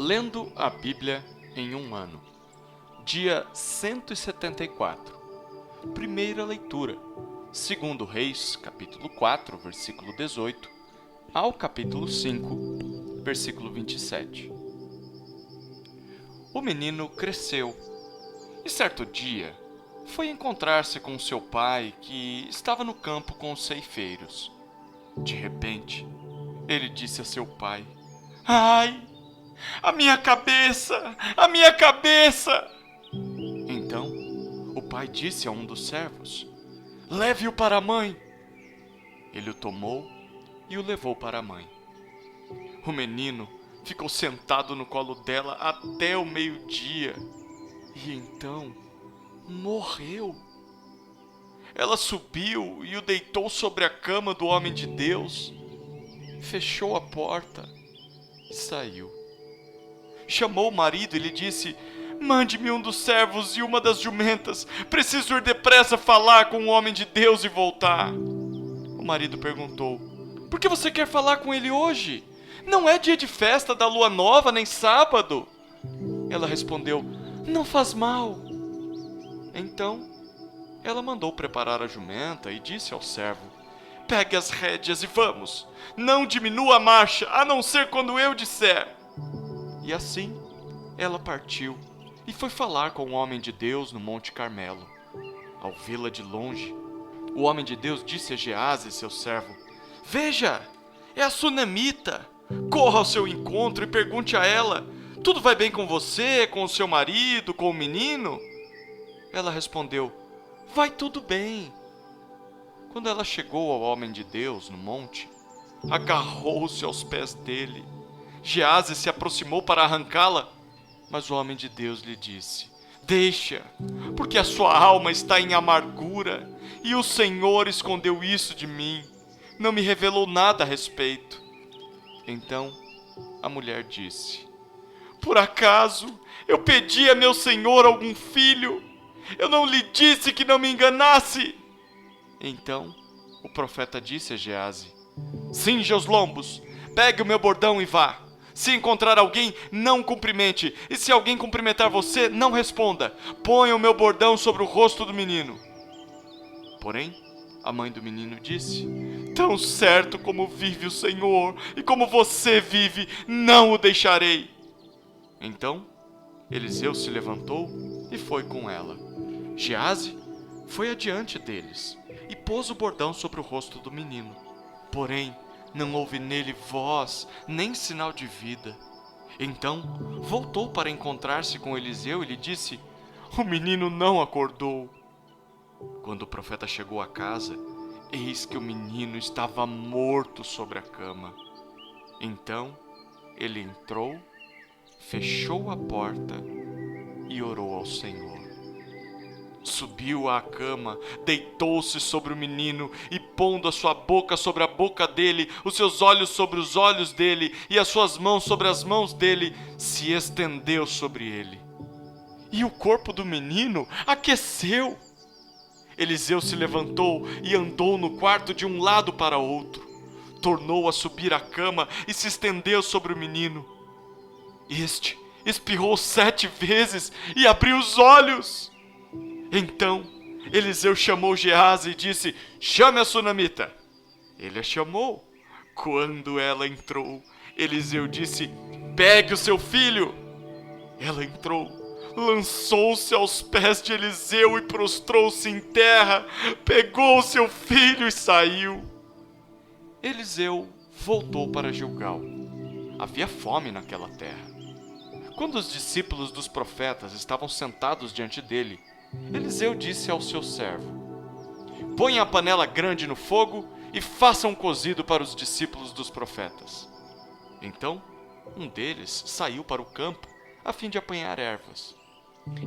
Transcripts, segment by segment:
Lendo a Bíblia em um ano. Dia 174. Primeira leitura. 2 Reis, capítulo 4, versículo 18, ao capítulo 5, versículo 27. O menino cresceu e certo dia foi encontrar-se com seu pai, que estava no campo com os ceifeiros. De repente, ele disse a seu pai: "Ai, a minha cabeça! A minha cabeça!" Então, o pai disse a um dos servos: "Leve-o para a mãe." Ele o tomou e o levou para a mãe. O menino ficou sentado no colo dela até o meio-dia e então morreu. Ela subiu e o deitou sobre a cama do homem de Deus, fechou a porta e saiu. Chamou o marido e lhe disse: "Mande-me um dos servos e uma das jumentas. Preciso ir depressa falar com o homem de Deus e voltar." O marido perguntou: "Por que você quer falar com ele hoje? Não é dia de festa da lua nova, nem sábado." Ela respondeu: "Não faz mal." Então, ela mandou preparar a jumenta e disse ao servo: "Pegue as rédeas e vamos. Não diminua a marcha, a não ser quando eu disser." E assim, ela partiu e foi falar com o homem de Deus no Monte Carmelo. Ao vê-la de longe, o homem de Deus disse a Geazi, seu servo: "Veja, é a sunamita. Corra ao seu encontro e pergunte a ela: tudo vai bem com você, com o seu marido, com o menino?" Ela respondeu: "Vai tudo bem." Quando ela chegou ao homem de Deus no monte, agarrou-se aos pés dele. Geazi se aproximou para arrancá-la, mas o homem de Deus lhe disse: "Deixa, porque a sua alma está em amargura, e o Senhor escondeu isso de mim. Não me revelou nada a respeito." Então a mulher disse: "Por acaso eu pedi a meu senhor algum filho? Eu não lhe disse que não me enganasse?" Então o profeta disse a Geazi: "Cinja os lombos, pegue o meu bordão e vá. Se encontrar alguém, não cumprimente, e se alguém cumprimentar você, não responda. Ponha o meu bordão sobre o rosto do menino." Porém, a mãe do menino disse: "Tão certo como vive o Senhor e como você vive, não o deixarei." Então, Eliseu se levantou e foi com ela. Geazi foi adiante deles e pôs o bordão sobre o rosto do menino. Porém, não houve nele voz, nem sinal de vida. Então, voltou para encontrar-se com Eliseu e lhe disse: "O menino não acordou." Quando o profeta chegou à casa, eis que o menino estava morto sobre a cama. Então, ele entrou, fechou a porta e orou ao Senhor. Subiu à cama, deitou-se sobre o menino e, pondo a sua boca sobre a boca dele, os seus olhos sobre os olhos dele e as suas mãos sobre as mãos dele, se estendeu sobre ele. E o corpo do menino aqueceu. Eliseu se levantou e andou no quarto de um lado para outro. Tornou a subir à cama e se estendeu sobre o menino. Este espirrou 7 vezes e abriu os olhos. Então, Eliseu chamou Geazi e disse: "Chame a sunamita." Ele a chamou. Quando ela entrou, Eliseu disse: "Pegue o seu filho." Ela entrou, lançou-se aos pés de Eliseu e prostrou-se em terra, pegou o seu filho e saiu. Eliseu voltou para Gilgal. Havia fome naquela terra. Quando os discípulos dos profetas estavam sentados diante dele, Eliseu disse ao seu servo: "Ponha a panela grande no fogo e faça um cozido para os discípulos dos profetas." Então, um deles saiu para o campo a fim de apanhar ervas.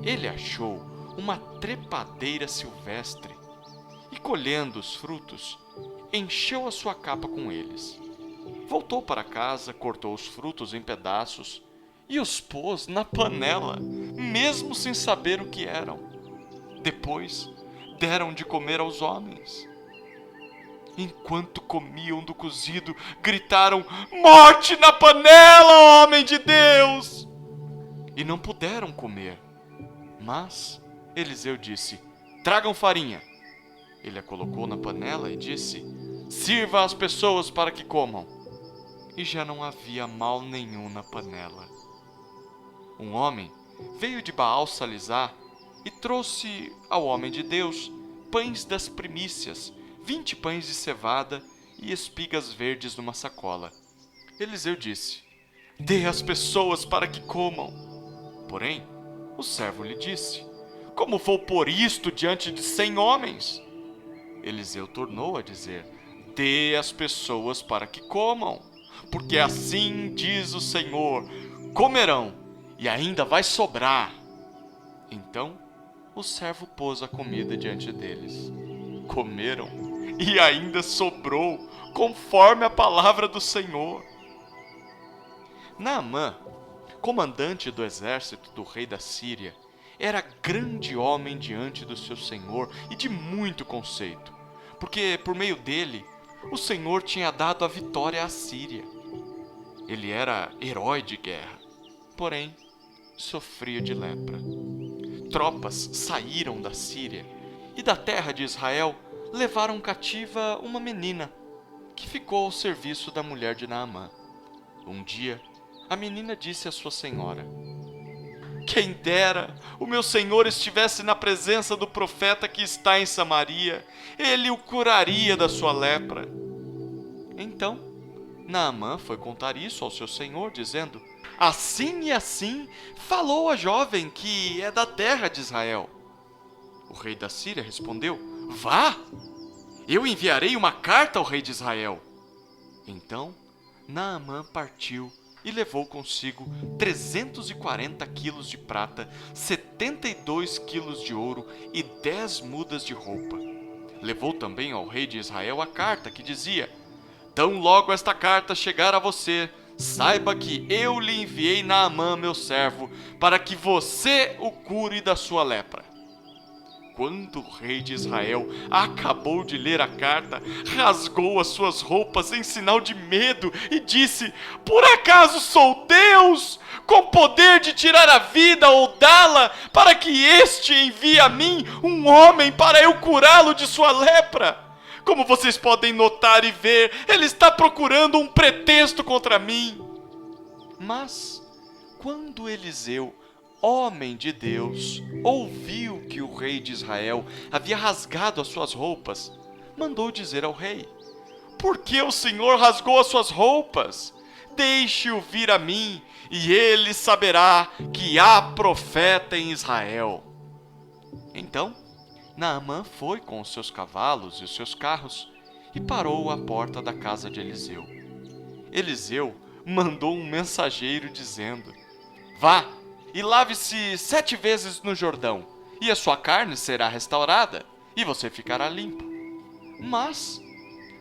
Ele achou uma trepadeira silvestre e, colhendo os frutos, encheu a sua capa com eles. Voltou para casa, cortou os frutos em pedaços e os pôs na panela, mesmo sem saber o que eram. Depois, deram de comer aos homens. Enquanto comiam do cozido, gritaram: "Morte na panela, homem de Deus!" e não puderam comer. Mas Eliseu disse: tragam farinha. Ele a colocou na panela e disse: sirva às pessoas para que comam. E já não havia mal nenhum na panela. Um homem veio de Baal-Salizar e trouxe ao homem de Deus pães das primícias, 20 pães de cevada e espigas verdes numa sacola. Eliseu disse: dê às pessoas para que comam. Porém, o servo lhe disse: como vou pôr isto diante de 100 homens? Eliseu tornou a dizer: dê às pessoas para que comam, porque assim diz o Senhor: comerão, e ainda vai sobrar. Então o servo pôs a comida diante deles. Comeram, e ainda sobrou, conforme a palavra do Senhor. Naamã, comandante do exército do rei da Síria, era grande homem diante do seu senhor e de muito conceito, porque por meio dele o Senhor tinha dado a vitória à Síria. Ele era herói de guerra, porém sofria de lepra. Tropas saíram da Síria e da terra de Israel levaram cativa uma menina, que ficou ao serviço da mulher de Naamã. Um dia, a menina disse à sua senhora: quem dera o meu senhor estivesse na presença do profeta que está em Samaria, ele o curaria da sua lepra. Então, Naamã foi contar isso ao seu senhor, dizendo: assim e assim falou a jovem que é da terra de Israel. O rei da Síria respondeu: vá, eu enviarei uma carta ao rei de Israel. Então, Naamã partiu e levou consigo 340 quilos de prata, 72 quilos de ouro e 10 mudas de roupa. Levou também ao rei de Israel a carta que dizia: tão logo esta carta chegar a você, saiba que eu lhe enviei Naamã, meu servo, para que você o cure da sua lepra. Quando o rei de Israel acabou de ler a carta, rasgou as suas roupas em sinal de medo e disse: por acaso sou Deus, com poder de tirar a vida ou dá-la, para que este envie a mim um homem para eu curá-lo de sua lepra? Como vocês podem notar e ver, ele está procurando um pretexto contra mim. Mas, quando Eliseu, homem de Deus, ouviu que o rei de Israel havia rasgado as suas roupas, mandou dizer ao rei: por que o Senhor rasgou as suas roupas? Deixe-o vir a mim, e ele saberá que há profeta em Israel. Então, Naamã foi com os seus cavalos e os seus carros e parou à porta da casa de Eliseu. Eliseu mandou um mensageiro dizendo: vá e lave-se 7 vezes no Jordão, e a sua carne será restaurada, e você ficará limpo. Mas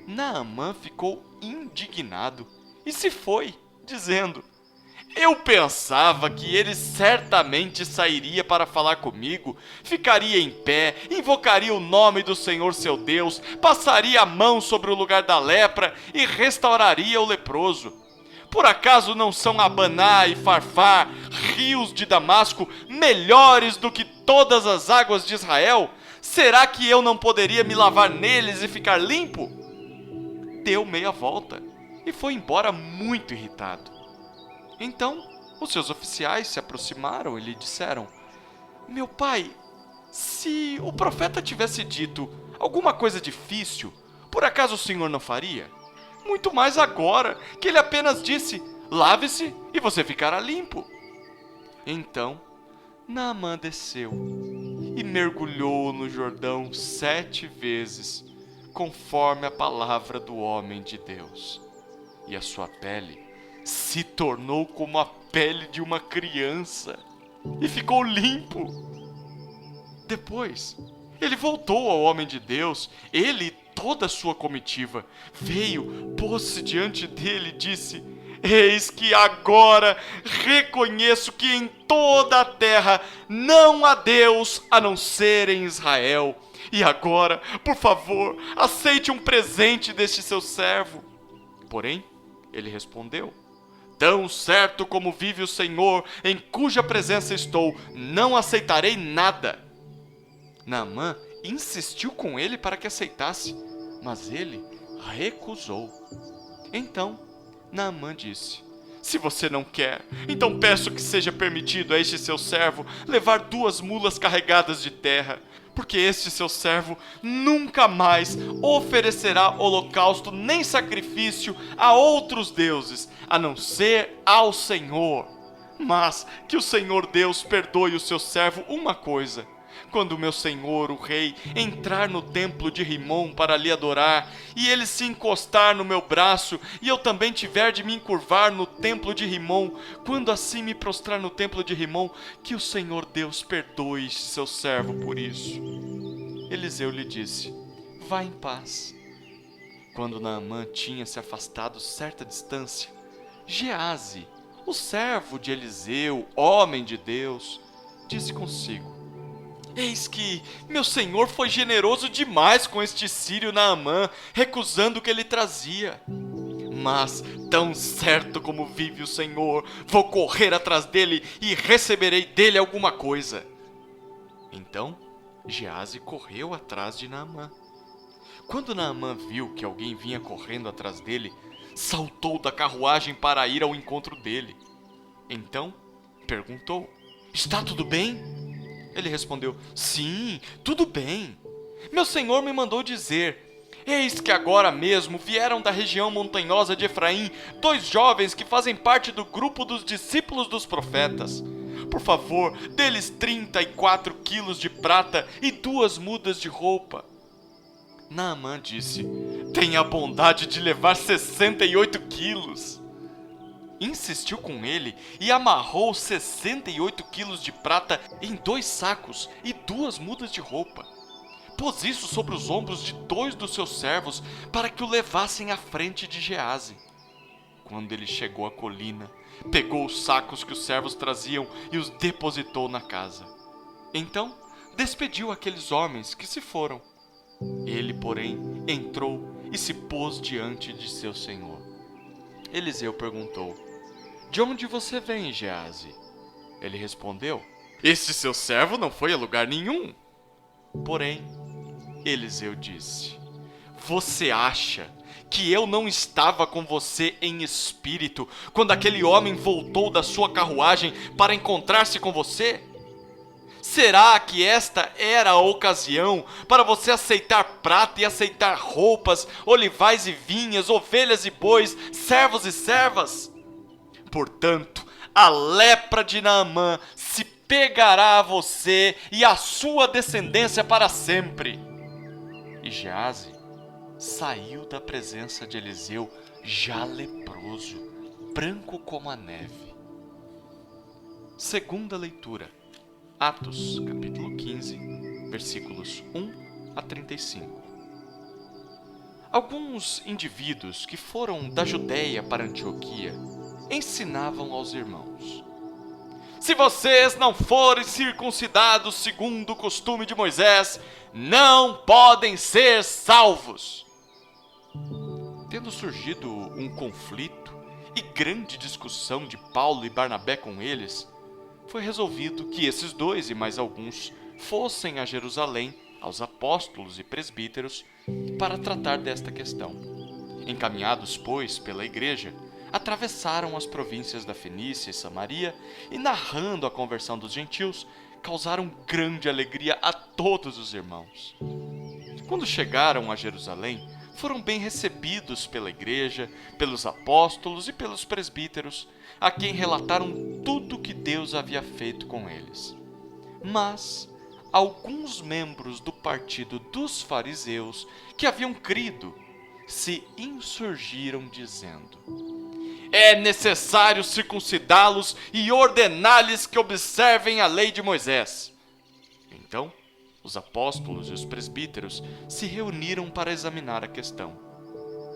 Naamã ficou indignado e se foi, dizendo: eu pensava que ele certamente sairia para falar comigo, ficaria em pé, invocaria o nome do Senhor seu Deus, passaria a mão sobre o lugar da lepra e restauraria o leproso. Por acaso não são Abaná e Farfar, rios de Damasco, melhores do que todas as águas de Israel? Será que eu não poderia me lavar neles e ficar limpo? Deu meia volta e foi embora muito irritado. Então, os seus oficiais se aproximaram e lhe disseram: meu pai, se o profeta tivesse dito alguma coisa difícil, por acaso o senhor não faria? Muito mais agora que ele apenas disse: lave-se e você ficará limpo. Então, Naamã desceu e mergulhou no Jordão 7 vezes, conforme a palavra do homem de Deus. E a sua pele se tornou como a pele de uma criança e ficou limpo. Depois, ele voltou ao homem de Deus, ele e toda a sua comitiva. Veio, pôs-se diante dele e disse: eis que agora reconheço que em toda a terra não há Deus a não ser em Israel. E agora, por favor, aceite um presente deste seu servo. Porém, ele respondeu: Tão certo como vive o Senhor, em cuja presença estou, não aceitarei nada. Naamã insistiu com ele para que aceitasse, mas ele recusou. Então Naamã disse: se você não quer, então peço que seja permitido a este seu servo levar 2 mulas carregadas de terra, porque este seu servo nunca mais oferecerá holocausto nem sacrifício a outros deuses, a não ser ao Senhor. Mas que o Senhor Deus perdoe o seu servo uma coisa: quando meu senhor, o rei, entrar no templo de Rimom para lhe adorar, e ele se encostar no meu braço, e eu também tiver de me encurvar no templo de Rimom, quando assim me prostrar no templo de Rimom, que o Senhor Deus perdoe seu servo por isso. Eliseu lhe disse: vá em paz. Quando Naamã tinha se afastado certa distância, Geazi, o servo de Eliseu, homem de Deus, disse consigo: eis que meu senhor foi generoso demais com este sírio Naamã, recusando o que ele trazia. Mas, tão certo como vive o Senhor, vou correr atrás dele e receberei dele alguma coisa. Então, Geazi correu atrás de Naamã. Quando Naamã viu que alguém vinha correndo atrás dele, saltou da carruagem para ir ao encontro dele. Então, perguntou: está tudo bem? Ele respondeu: sim, tudo bem. Meu senhor me mandou dizer: eis que agora mesmo vieram da região montanhosa de Efraim 2 jovens que fazem parte do grupo dos discípulos dos profetas. Por favor, dê-lhes 34 quilos de prata e 2 mudas de roupa. Naamã disse: tenha a bondade de levar 68 quilos. Insistiu com ele e amarrou 68 quilos de prata em 2 sacos e 2 mudas de roupa. Pôs isso sobre os ombros de 2 dos seus servos para que o levassem à frente de Geazi. Quando ele chegou à colina, pegou os sacos que os servos traziam e os depositou na casa. Então despediu aqueles homens que se foram. Ele, porém, entrou e se pôs diante de seu senhor. Eliseu perguntou: de onde você vem, Geazi? Ele respondeu: este seu servo não foi a lugar nenhum. Porém, Eliseu disse: você acha que eu não estava com você em espírito quando aquele homem voltou da sua carruagem para encontrar-se com você? Será que esta era a ocasião para você aceitar prata e aceitar roupas, olivais e vinhas, ovelhas e bois, servos e servas? Portanto, a lepra de Naamã se pegará a você e à sua descendência para sempre. E Geazi saiu da presença de Eliseu já leproso, branco como a neve. Segunda leitura. Atos, capítulo 15, versículos 1 a 35. Alguns indivíduos que foram da Judéia para Antioquia ensinavam aos irmãos: se vocês não forem circuncidados segundo o costume de Moisés, não podem ser salvos. Tendo surgido um conflito e grande discussão de Paulo e Barnabé com eles, foi resolvido que esses 2 e mais alguns fossem a Jerusalém, aos apóstolos e presbíteros, para tratar desta questão. Encaminhados, pois, pela igreja, atravessaram as províncias da Fenícia e Samaria e, narrando a conversão dos gentios, causaram grande alegria a todos os irmãos. Quando chegaram a Jerusalém, foram bem recebidos pela igreja, pelos apóstolos e pelos presbíteros, a quem relataram tudo o que Deus havia feito com eles. Mas alguns membros do partido dos fariseus que haviam crido se insurgiram dizendo: é necessário circuncidá-los e ordenar-lhes que observem a lei de Moisés. Então, os apóstolos e os presbíteros se reuniram para examinar a questão.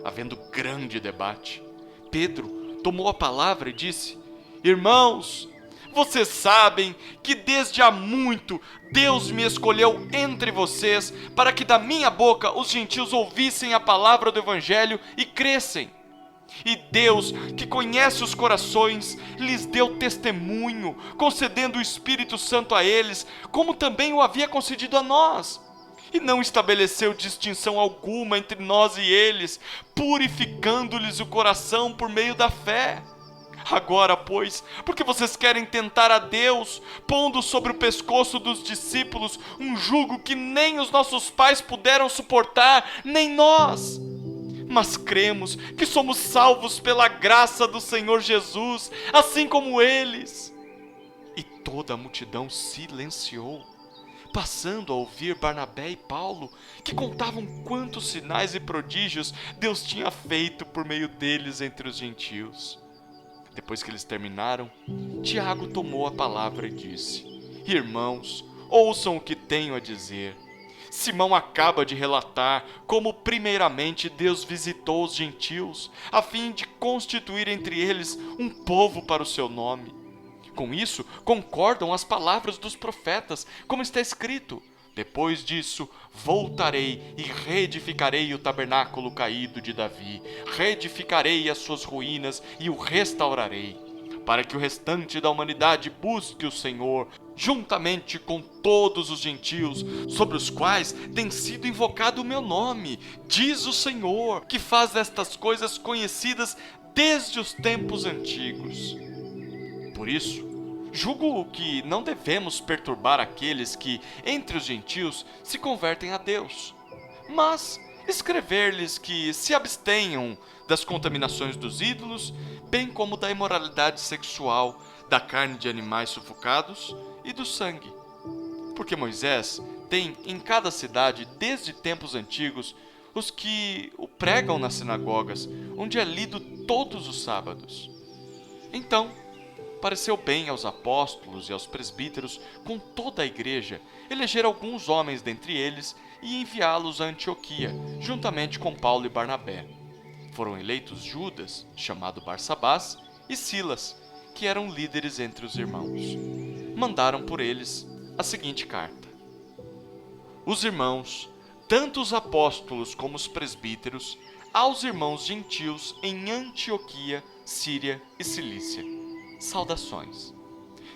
Havendo grande debate, Pedro tomou a palavra e disse: irmãos, vocês sabem que desde há muito Deus me escolheu entre vocês para que da minha boca os gentios ouvissem a palavra do evangelho e crescem. E Deus, que conhece os corações, lhes deu testemunho, concedendo o Espírito Santo a eles, como também o havia concedido a nós. E não estabeleceu distinção alguma entre nós e eles, purificando-lhes o coração por meio da fé. Agora, pois, porque vocês querem tentar a Deus, pondo sobre o pescoço dos discípulos um jugo que nem os nossos pais puderam suportar, nem nós. Mas cremos que somos salvos pela graça do Senhor Jesus, assim como eles. E toda a multidão silenciou, passando a ouvir Barnabé e Paulo, que contavam quantos sinais e prodígios Deus tinha feito por meio deles entre os gentios. Depois que eles terminaram, Tiago tomou a palavra e disse: Irmãos, ouçam o que tenho a dizer. Simão acaba de relatar como primeiramente Deus visitou os gentios, a fim de constituir entre eles um povo para o seu nome. Com isso, concordam as palavras dos profetas, como está escrito: Depois disso, voltarei e reedificarei o tabernáculo caído de Davi, reedificarei as suas ruínas e o restaurarei, para que o restante da humanidade busque o Senhor, juntamente com todos os gentios, sobre os quais tem sido invocado o meu nome, diz o Senhor, que faz estas coisas conhecidas desde os tempos antigos. Por isso, julgo que não devemos perturbar aqueles que, entre os gentios, se convertem a Deus, mas escrever-lhes que se abstenham das contaminações dos ídolos, bem como da imoralidade sexual, da carne de animais sufocados e do sangue. Porque Moisés tem em cada cidade, desde tempos antigos, os que o pregam nas sinagogas, onde é lido todos os sábados. Então, pareceu bem aos apóstolos e aos presbíteros, com toda a igreja, eleger alguns homens dentre eles e enviá-los a Antioquia, juntamente com Paulo e Barnabé. Foram eleitos Judas, chamado Barsabás, e Silas, que eram líderes entre os irmãos. Mandaram por eles a seguinte carta: Os irmãos, tanto os apóstolos como os presbíteros, aos irmãos gentios em Antioquia, Síria e Cilícia. Saudações.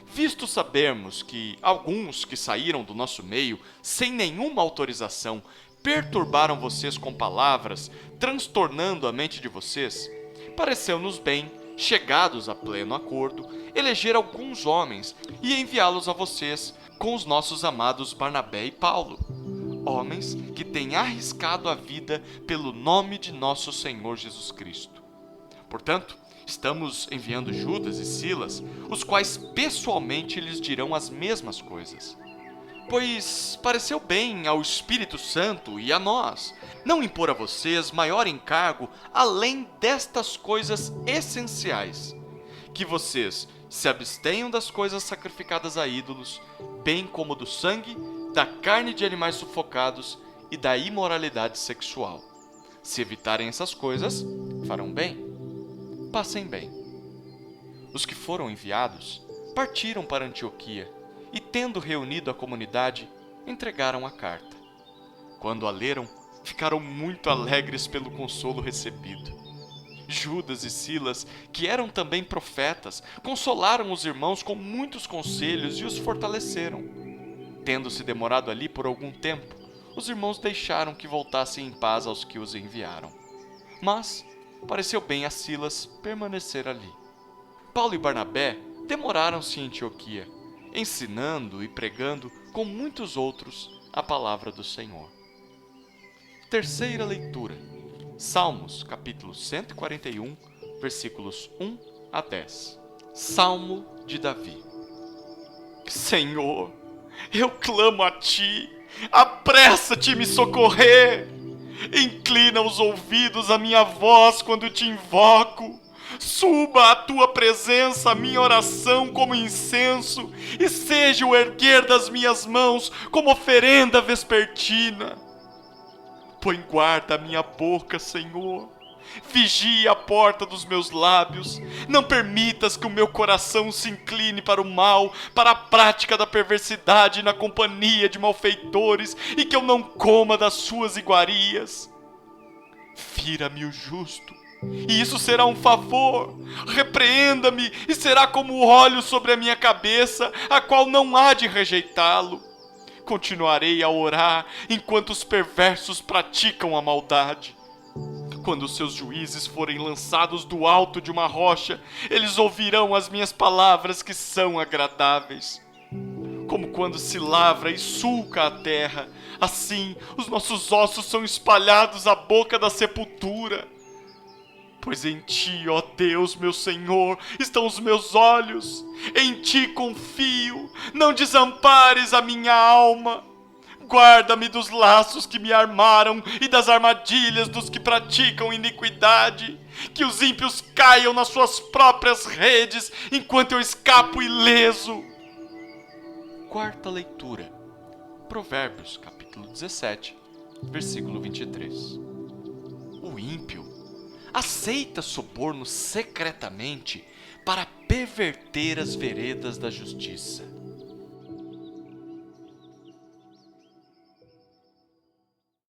Visto sabermos que alguns que saíram do nosso meio, sem nenhuma autorização, perturbaram vocês com palavras, transtornando a mente de vocês, pareceu-nos bem, chegados a pleno acordo, eleger alguns homens e enviá-los a vocês com os nossos amados Barnabé e Paulo, homens que têm arriscado a vida pelo nome de nosso Senhor Jesus Cristo. Portanto, estamos enviando Judas e Silas, os quais pessoalmente lhes dirão as mesmas coisas. Pois pareceu bem ao Espírito Santo e a nós não impor a vocês maior encargo além destas coisas essenciais: que vocês se abstenham das coisas sacrificadas a ídolos, bem como do sangue, da carne de animais sufocados e da imoralidade sexual. Se evitarem essas coisas, farão bem. Passem bem. Os que foram enviados partiram para Antioquia e, tendo reunido a comunidade, entregaram a carta. Quando a leram, ficaram muito alegres pelo consolo recebido. Judas e Silas, que eram também profetas, consolaram os irmãos com muitos conselhos e os fortaleceram. Tendo-se demorado ali por algum tempo, os irmãos deixaram que voltassem em paz aos que os enviaram. Mas pareceu bem a Silas permanecer ali. Paulo e Barnabé demoraram-se em Antioquia, ensinando e pregando com muitos outros a palavra do Senhor. Terceira leitura. Salmos, capítulo 141, versículos 1 a 10. Salmo de Davi. Senhor, eu clamo a Ti, apressa-te me socorrer. Inclina os ouvidos à minha voz quando te invoco. Suba à tua presença a minha oração como incenso, e seja o erguer das minhas mãos como oferenda vespertina. Põe guarda a minha boca, Senhor. Vigia a porta dos meus lábios. Não permitas que o meu coração se incline para o mal, para a prática da perversidade na companhia de malfeitores, e que eu não coma das suas iguarias. Fira-me o justo, E isso será um favor. Repreenda-me, e será como o óleo sobre a minha cabeça, a qual não há de rejeitá-lo. Continuarei a orar enquanto os perversos praticam a maldade. Quando os seus juízes forem lançados do alto de uma rocha, eles ouvirão as minhas palavras que são agradáveis. Como quando se lavra e sulca a terra, assim os nossos ossos são espalhados à boca da sepultura. Pois em ti, ó Deus, meu Senhor, estão os meus olhos. Em ti confio, não desampares a minha alma. Guarda-me dos laços que me armaram e das armadilhas dos que praticam iniquidade. Que os ímpios caiam nas suas próprias redes enquanto eu escapo ileso. Quarta leitura. Provérbios, capítulo 17, versículo 23. O ímpio aceita suborno secretamente para perverter as veredas da justiça.